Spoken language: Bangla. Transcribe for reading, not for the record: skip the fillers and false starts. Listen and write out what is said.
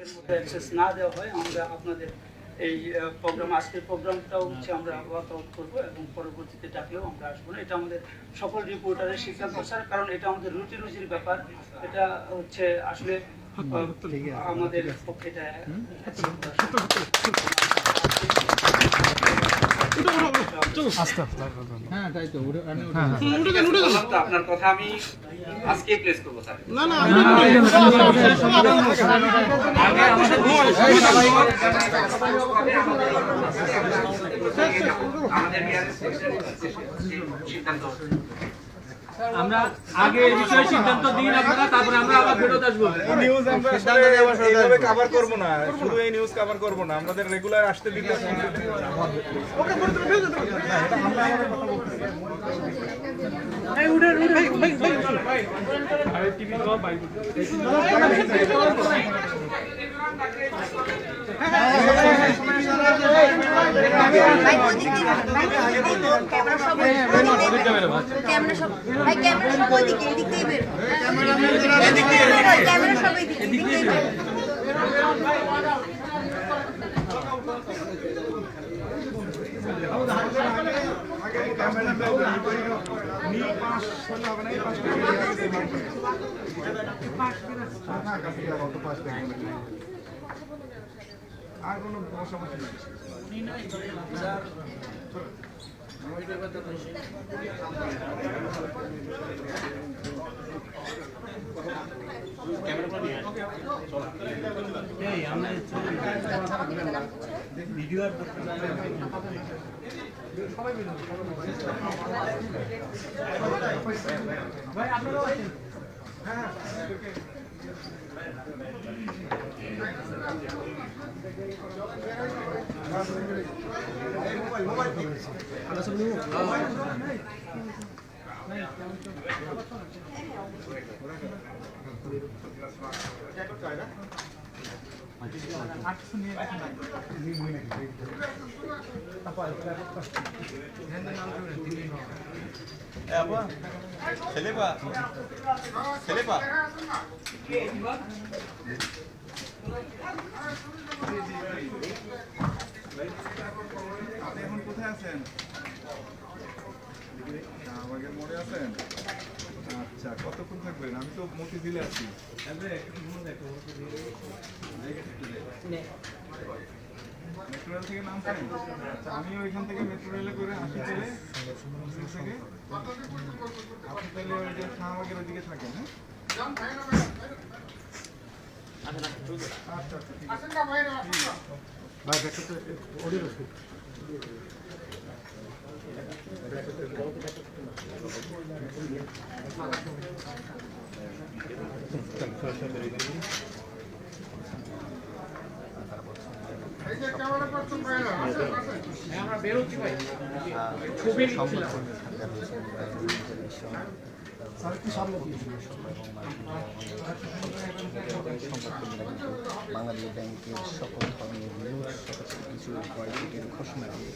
আগের মতো অ্যাক্সেস না দেওয়া হয়, আমরা আপনাদের এই প্রোগ্রাম, আজকের প্রোগ্রামটাও হচ্ছে আমরা ওয়ার্কআউট করবো এবং পরবর্তীতে ডাকলেও আমরা আসবো না। এটা আমাদের সকল রিপোর্টারের সিদ্ধান্ত স্যার, কারণ এটা আমাদের রুজির ব্যাপার। এটা হচ্ছে আসলে আমাদের পক্ষে এটা আপনার কথা আমি আজকে প্লেস করবো স্যার। না না সিদ্ধান্ত আমরা আগে এই বিষয়ে সিদ্ধান্ত দিই আপনারা, তারপরে আমরা আবার ফেরত আসবো। নিউজ আমরা এইভাবে কভার করব না, শুধু এই নিউজ কভার করব না, আমাদের রেগুলার আসতে দিতে। ওকে বলে তুমি ভেজে দাও। আমরা আমাদের কথা বলতেছি। এই উড়ে ভাই আরে টিভি দাও ভাই। ক্যামেরা সব ভাই, ক্যামেরা সব ওইদিকে, এদিক দিয়ে বের, ক্যামেরা সব এদিকে দিয়ে বের। আর কোনো সমস্যা নেই। ভিডিও আর ভাই আপনারাও আছেন। হ্যাঁ আপনি এখন কোথায় আছেন? শাহবাগের মোড়ে আছেন? আচ্ছা, কতক্ষণ থাকবেন? আমি তো মতিঝিলে আছি। মেট্রো রেল থেকে নামছেন? আচ্ছা, আমিও এখান থেকে মেট্রো রেলে করে আসি চলে থেকে। আপনি তাহলে ওই যে শাহবাগের ওইদিকে থাকেন, হ্যাঁ? আচ্ছা আচ্ছা, ঠিক আছে। ভাই দেখো তো অডিও রসিদ। আমরা বেরোচ্ছি ভাই, ছবি নিচ্ছিলাম। বাঙালি ব্যাংকের সকল ধরনের নিউজ, সকল কিছু ঘোষণা দিয়ে